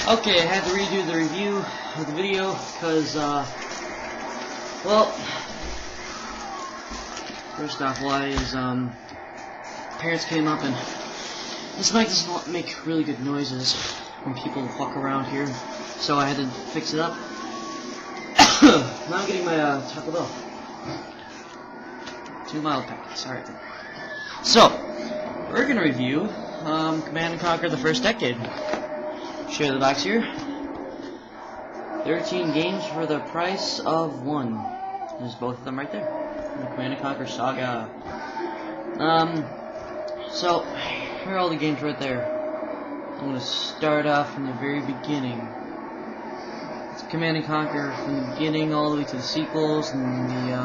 Okay, I had to redo the review of the video because, well, first off, parents came up and this mic does not make really good noises when people walk around here, so I had to fix it up. Now I'm getting my Taco Bell. 2 mild packets, alright. So, we're gonna review Command & Conquer: The First Decade. Share the box here. 13 games for the price of 1. There's both of them right there. The Command & Conquer Saga. So, here are all the games right there. I'm going to start off from the very beginning. It's Command & Conquer from the beginning all the way to the sequels, and the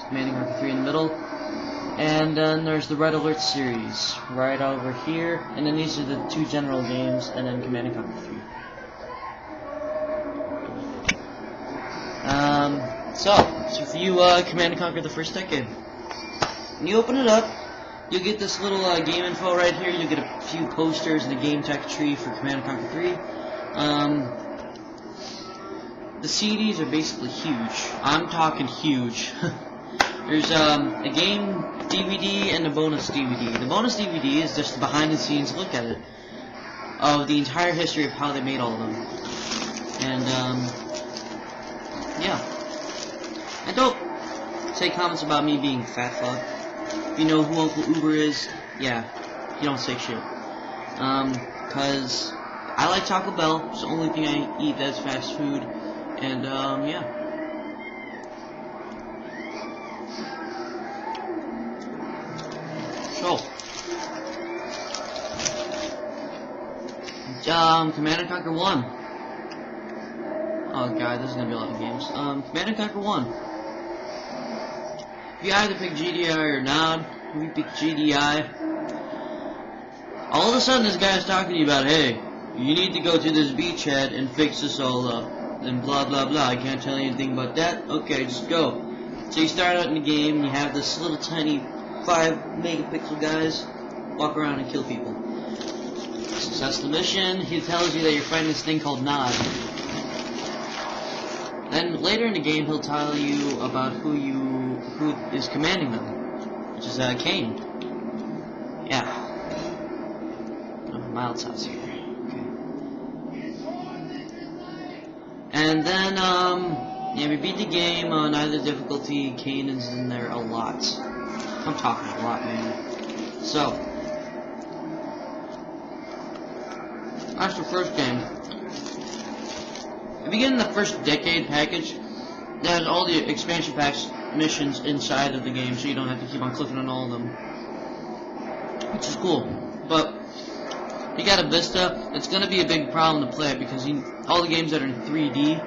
Command & Conquer 3 in the middle. And then there's the Red Alert series right over here, and then these are the 2 general games, and then Command & Conquer 3. So let's review Command & Conquer: The First Decade. When you open it up, you'll get this little game info right here. You'll get a few posters and a game tech tree for Command & Conquer 3. The CDs are basically huge. I'm talking huge. There's a game DVD and a bonus DVD. The bonus DVD is just the behind-the-scenes look at it of the entire history of how they made all of them. And yeah. And don't say comments about me being fat fuck. If you know who Uncle Uber is, yeah, you don't say shit. Cause I like Taco Bell. It's the only thing I eat that's fast food. And yeah. So, Command & Conquer 1. Oh god, this is gonna be a lot of games. Command & Conquer 1. If you either pick GDI or not, if you pick GDI, all of a sudden this guy's talking to you about, hey, you need to go to this beachhead and fix this all up, and blah blah blah. I can't tell you anything about that. Okay, just go. So you start out in the game, and you have this little tiny 5 megapixel guys walk around and kill people. Success the mission. He tells you that you're fighting this thing called Nod. Then later in the game, he'll tell you about who is commanding them, which is Kane. Yeah. Mild sauce here. Okay. And then yeah, we beat the game on either difficulty. Kane is in there a lot. I'm talking a lot, man. So, that's the first game. If you get in the First Decade package, it has all the expansion packs missions inside of the game, so you don't have to keep on clicking on all of them, which is cool. But if you got a Vista, it's going to be a big problem to play it because all the games that are in 3D,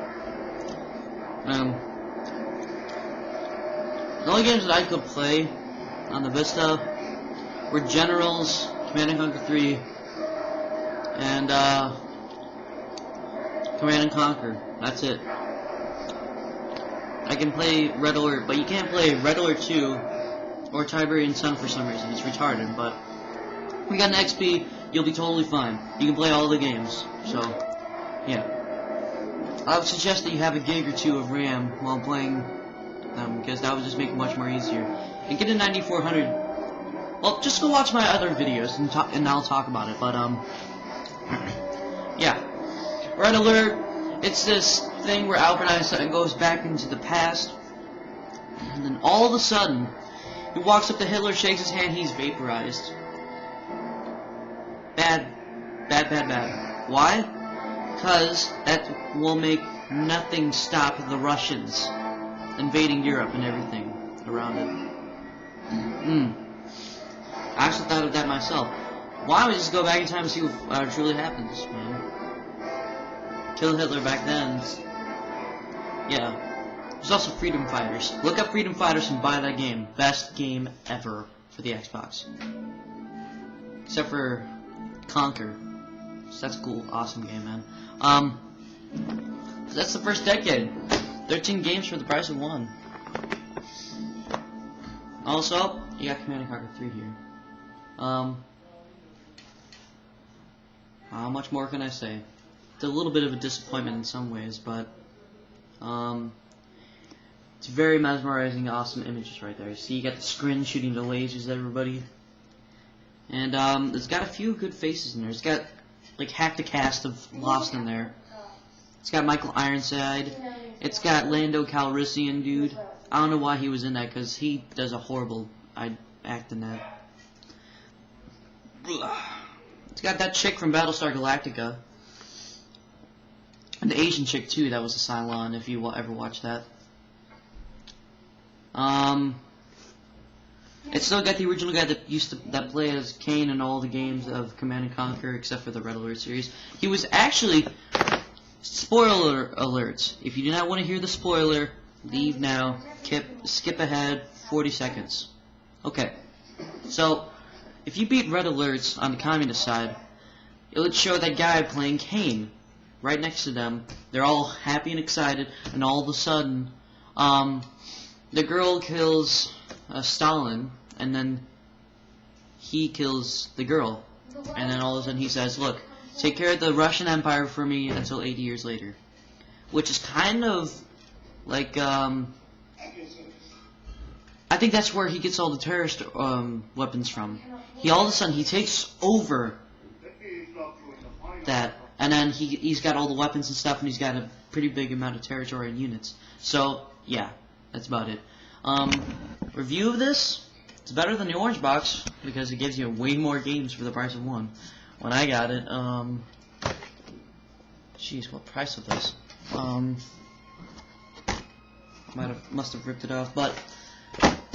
the only games that I could play on the Vista were Generals, Command & Conquer 3, and Command & Conquer. That's it. I can play Red Alert, but you can't play Red Alert 2 or Tiberian Sun for some reason. It's retarded, but if we got an XP, you'll be totally fine. You can play all the games. So, yeah. I would suggest that you have a gig or 2 of RAM while playing them, because that would just make it much more easier. And get a 9400. Well, just go watch my other videos and I'll talk about it. But yeah. Red Alert. It's this thing where Albert Einstein goes back into the past, and then all of a sudden, he walks up to Hitler, shakes his hand, he's vaporized. Bad. Bad, bad, bad. Why? Because that will make nothing stop the Russians invading Europe and everything around it. I actually thought of that myself. Why don't we just go back in time and see what truly happens, man? Kill Hitler back then. Yeah. There's also Freedom Fighters. Look up Freedom Fighters and buy that game. Best game ever for the Xbox. Except for Conquer. So that's a cool, awesome game, man. So that's the First Decade. 13 games for the price of 1. Also, you got Command & Conquer 3 here. How much more can I say? It's a little bit of a disappointment in some ways, but it's very mesmerizing, awesome images right there. You see, you got the screen shooting the lasers at everybody, and it's got a few good faces in there. It's got like half the cast of Lost in there. It's got Michael Ironside. It's got Lando Calrissian, dude. I don't know why he was in that, because he does a horrible act in that. It's got that chick from Battlestar Galactica. And the Asian chick, too, that was a Cylon, if you ever watched that. It's still got the original guy that played as Kane in all the games of Command & Conquer, except for the Red Alert series. He was actually... Spoiler alert. If you do not want to hear the spoiler, leave now. Skip ahead 40 seconds. Okay. So, if you beat Red Alerts on the communist side, it would show that guy playing Kane right next to them. They're all happy and excited, and all of a sudden, the girl kills Stalin, and then he kills the girl. And then all of a sudden he says, look, take care of the Russian Empire for me until 80 years later. Which is kind of like, I think that's where he gets all the terrorist weapons from. All of a sudden he takes over that, and then he's got all the weapons and stuff, and he's got a pretty big amount of territory and units. So, yeah, that's about it. Review of this, it's better than the orange box, because it gives you way more games for the price of one. When I got it, jeez, what price of this? Must have ripped it off, but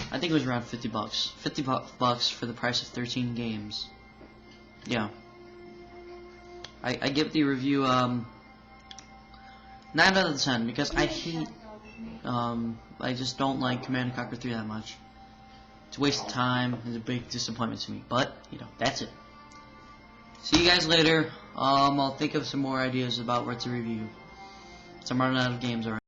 I think it was around 50 bucks. 50 bucks for the price of 13 games. Yeah. I give the review 9 out of 10 because I hate I just don't like Command & Conquer 3 that much. It's a waste of time. It's a big disappointment to me, but you know, that's it. See you guys later. I'll think of some more ideas about what to review. So I'm running out of games already.